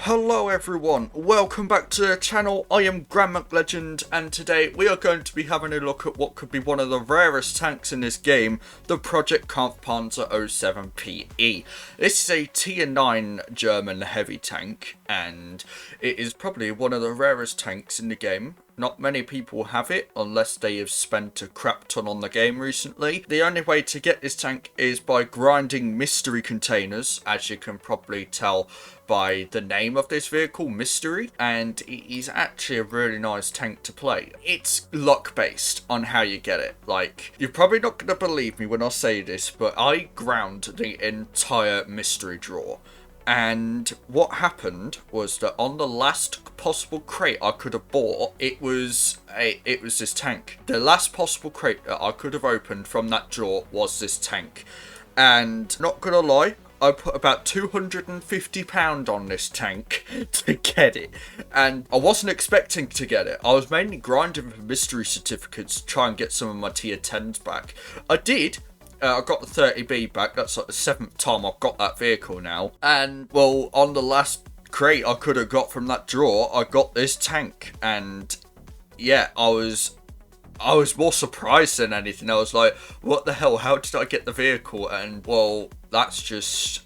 Hello everyone, welcome back to the channel. I am GrandMcLegend and today we are going to be having a look at what could be one of the rarest tanks in this game, the Project Kampfpanzer 07PE. This is a tier 9 German heavy tank and it is probably one of the rarest tanks in the game. Not many people have it unless they have spent a crap ton on the game recently. The only way to get this tank is by grinding mystery containers, as you can probably tell by the name of this vehicle, Mystery, and it is actually a really nice tank to play. It's luck based on how you get it. Like, you're probably not going to believe me when I say this, but I ground the entire mystery drawer. And what happened was that on the last possible crate I could have bought, it was this tank. The last possible crate that I could have opened from that drawer was this tank. And not gonna lie, I put about £250 on this tank to get it. And I wasn't expecting to get it. I was mainly grinding for mystery certificates to try and get some of my tier 10s back. I did. I got the 30B back. That's like the 7th time I've got that vehicle now. And, well, on the last crate I could have got from that drawer, I got this tank. And, yeah, I was more surprised than anything. I was like, what the hell? How did I get the vehicle? And, well, that's just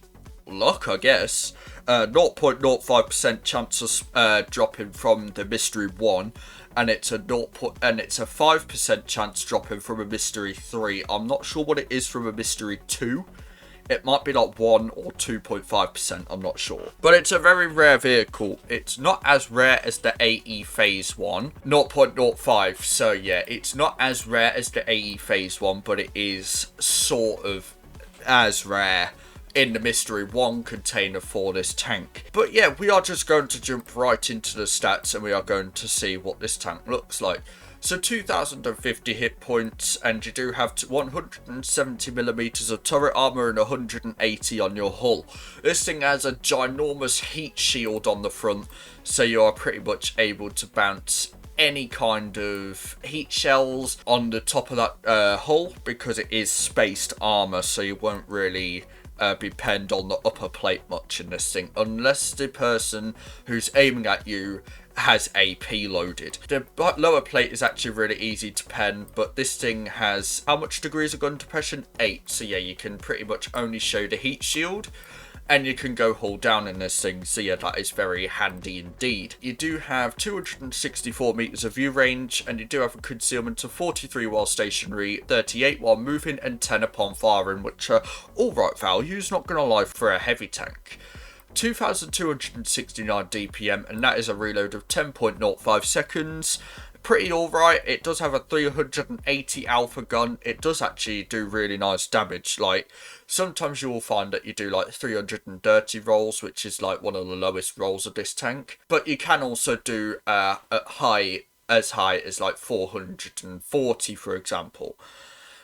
luck, I guess. 0.05% chance of dropping from the Mystery 1. And it's a 5% chance dropping from a Mystery 3. I'm not sure what it is from a Mystery 2. It might be like 1 or 2.5%, I'm not sure. But it's a very rare vehicle. It's not as rare as the AE Phase 1, 0.05. So yeah, it's not as rare as the AE Phase 1, but it is sort of as rare in the Mystery 1 container for this tank. But yeah, we are just going to jump right into the stats and we are going to see what this tank looks like. So 2050 hit points, and you do have 170mm of turret armor and 180 on your hull. This thing has a ginormous heat shield on the front, so you are pretty much able to bounce any kind of heat shells on the top of that hull, because it is spaced armor, so you won't really be penned on the upper plate much in this thing, unless the person who's aiming at you has AP loaded. The lower plate is actually really easy to pen, but this thing has, how much degrees of gun depression? 8, so yeah, you can pretty much only show the heat shield. And you can go hull down in this thing, so yeah, that is very handy indeed. You do have 264 meters of view range, and you do have a concealment of 43 while stationary, 38 while moving, and 10 upon firing, which are alright values, not gonna lie, for a heavy tank. 2,269 DPM, and that is a reload of 10.05 seconds. Pretty alright. It does have a 380 alpha gun. It does actually do really nice damage. Like, sometimes you will find that you do like 330 rolls, which is like one of the lowest rolls of this tank. But you can also do as high as like 440, for example,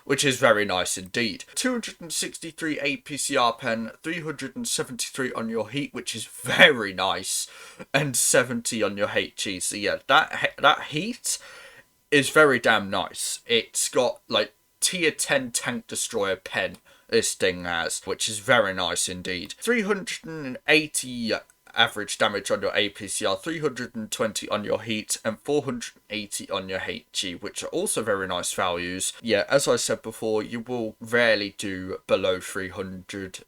which is very nice indeed. 263 APCR pen, 373 on your heat, which is very nice, and 70 on your HE. So yeah, that heat is very damn nice. It's got like tier 10 tank destroyer pen, this thing has, which is very nice indeed. 380 average damage on your APCR, 320 on your heat, and 480 on your HE, which are also very nice values. Yeah, as I said before, you will rarely do below 300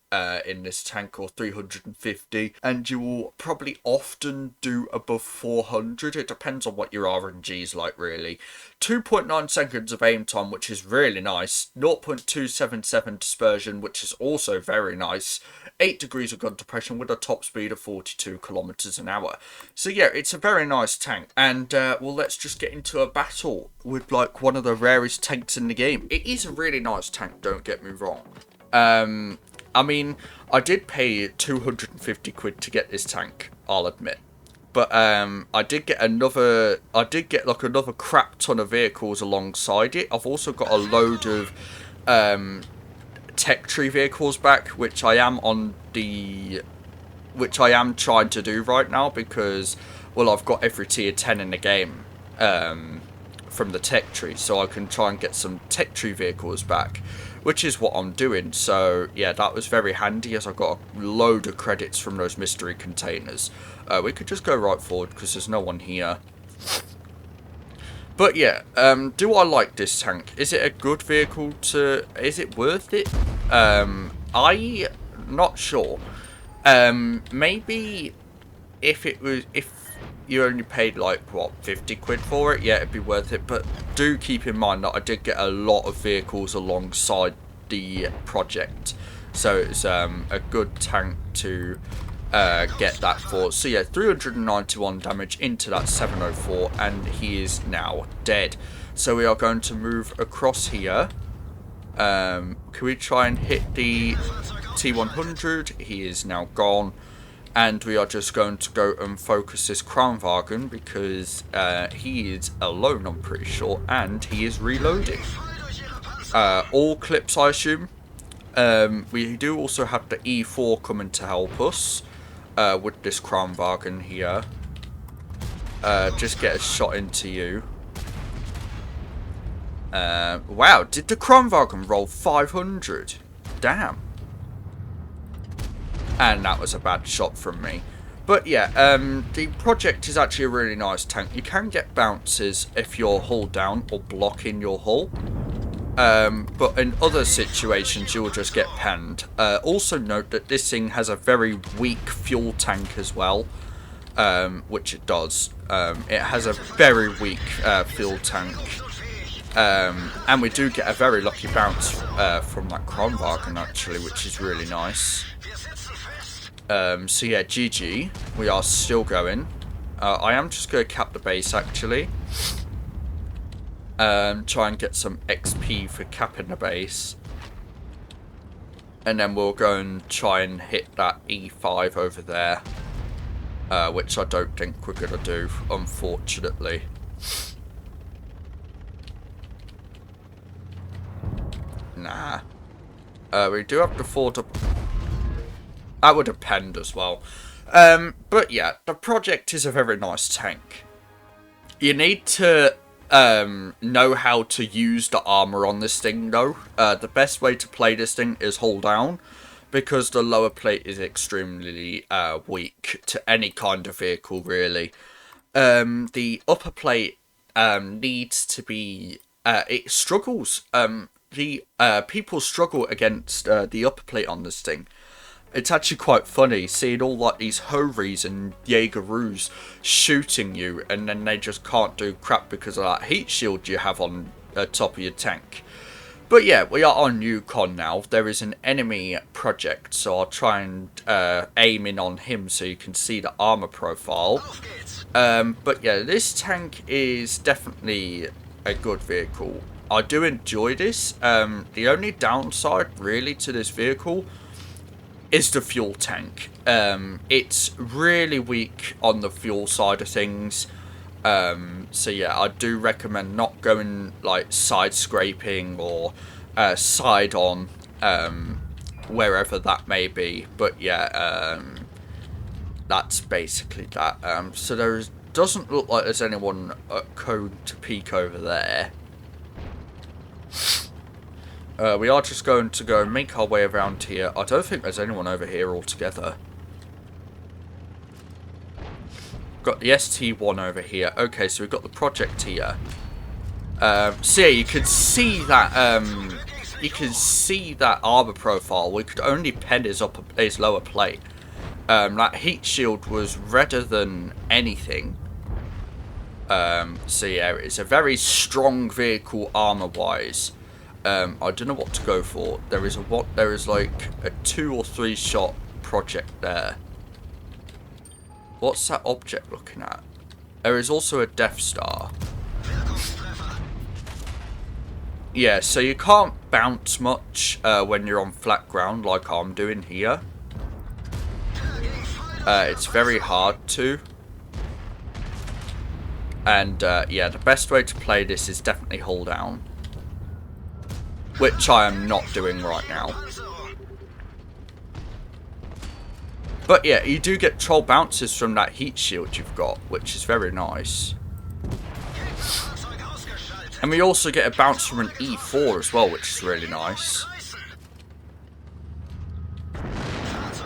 in this tank, or 350, and you will probably often do above 400. It depends on what your RNG is like, really. 2.9 seconds of aim time, which is really nice. 0.277 dispersion, which is also very nice. 8 degrees of gun depression with a top speed of 42 kilometers an hour. So yeah, it's a very nice tank. And well, let's just get into a battle with like one of the rarest tanks in the game. It is a really nice tank, don't get me wrong. I mean, I did pay 250 quid to get this tank, I'll admit. But I did get like another crap ton of vehicles alongside it. I've also got a load of tech tree vehicles back, which I am trying to do right now, because, well, I've got every tier 10 in the game from the tech tree, so I can try and get some tech tree vehicles back, which is what I'm doing. So yeah, that was very handy as I got a load of credits from those mystery containers. We could just go right forward because there's no one here. But yeah, do I like this tank? Is it a good vehicle to... Is it worth it? I'm not sure. Maybe if you only paid like, what, 50 quid for it, yeah, it'd be worth it. But do keep in mind that I did get a lot of vehicles alongside the project. So it's a good tank to get that for. So yeah, 391 damage into that 704, and he is now dead. So we are going to move across here. Can we try and hit the T100? He is now gone. And we are just going to go and focus this Kranwagen because he is alone, I'm pretty sure, and he is reloading. All clips, I assume. We do also have the E4 coming to help us with this Kranwagen here. Just get a shot into you. Wow, did the Kranwagen roll 500? Damn. And that was a bad shot from me. But yeah, the project is actually a really nice tank. You can get bounces if you're hull down or blocking your hull. But in other situations, you'll just get penned. Also note that this thing has a very weak fuel tank as well. Which it does. It has a very weak fuel tank. And we do get a very lucky bounce from that Kranwagen actually, which is really nice. So yeah, GG. We are still going. I am just going to cap the base actually. Try and get some XP for capping the base. And then we'll go and try and hit that E5 over there. Which I don't think we're going to do, unfortunately. Nah. We do have to afford to... That would depend as well. But yeah, the project is a very nice tank. You need to know how to use the armor on this thing though. The best way to play this thing is hold down, because the lower plate is extremely weak to any kind of vehicle really. The upper plate needs to be... it struggles. People struggle against the upper plate on this thing. It's actually quite funny seeing all like these Hories and Jaegeroos shooting you, and then they just can't do crap because of that heat shield you have on the top of your tank. But yeah, we are on Yukon now. There is an enemy project, so I'll try and aim in on him so you can see the armor profile. But yeah, this tank is definitely a good vehicle. I do enjoy this. The only downside really to this vehicle is the fuel tank. It's really weak on the fuel side of things. So yeah, I do recommend not going like side scraping or side on, wherever that may be. But yeah, that's basically that. So there doesn't look like there's anyone at Code to Peak over there. We are just going to go and make our way around here. I don't think there's anyone over here altogether. Got the ST1 over here. Okay, so we've got the project here. So yeah, you can see that armor profile. We could only pen his lower plate. That heat shield was redder than anything. So yeah, it's a very strong vehicle armor-wise. I don't know what to go for. There is like a 2 or 3 shot project there. What's that object looking at? There is also a Death Star. Yeah, so you can't bounce much when you're on flat ground like I'm doing here. It's very hard to. And yeah, the best way to play this is definitely hold down. Which I am not doing right now. But yeah, you do get troll bounces from that heat shield you've got, which is very nice. And we also get a bounce from an E4 as well, which is really nice.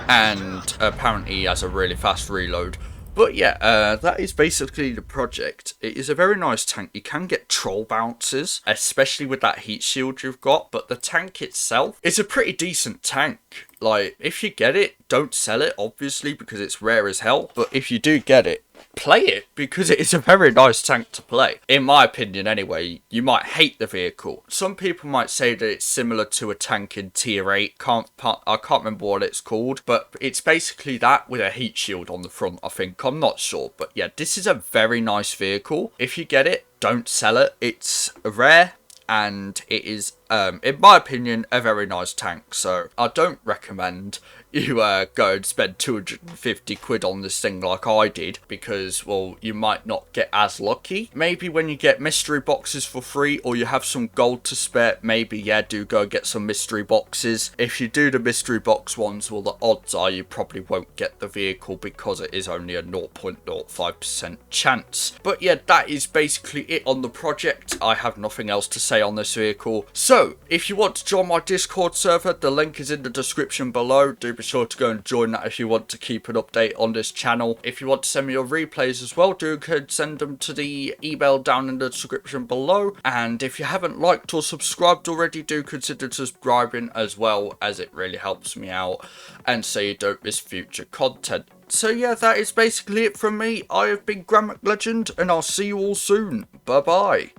and apparently he has a really fast reload. But yeah, that is basically the project. It is a very nice tank. You can get troll bounces, especially with that heat shield you've got, but the tank itself is a pretty decent tank. Like, if you get it, don't sell it, obviously, because it's rare as hell. But if you do get it, play it, because it is a very nice tank to play. In my opinion, anyway. You might hate the vehicle. Some people might say that it's similar to a tank in tier 8. I can't remember what it's called, but it's basically that with a heat shield on the front, I think. I'm not sure. But yeah, this is a very nice vehicle. If you get it, don't sell it. It's rare. And it is, in my opinion, a very nice tank. So I don't recommend you go and spend 250 quid on this thing like I did, because, well, you might not get as lucky. Maybe when you get mystery boxes for free, or you have some gold to spare, maybe, yeah, do go get some mystery boxes. If you do the mystery box ones, well, the odds are you probably won't get the vehicle, because it is only a 0.05% chance. But yeah, that is basically it on the project. I have nothing else to say on this vehicle. So, if you want to join my Discord server, the link is in the description below. Do be sure to go and join that if you want to keep an update on this channel. If you want to send me your replays as well, do send them to the email down in the description below. And if you haven't liked or subscribed already, do consider subscribing as well, as it really helps me out and so you don't miss future content. So yeah, that is basically it from me. I have been GrandMcLegend, and I'll see you all soon. Bye bye.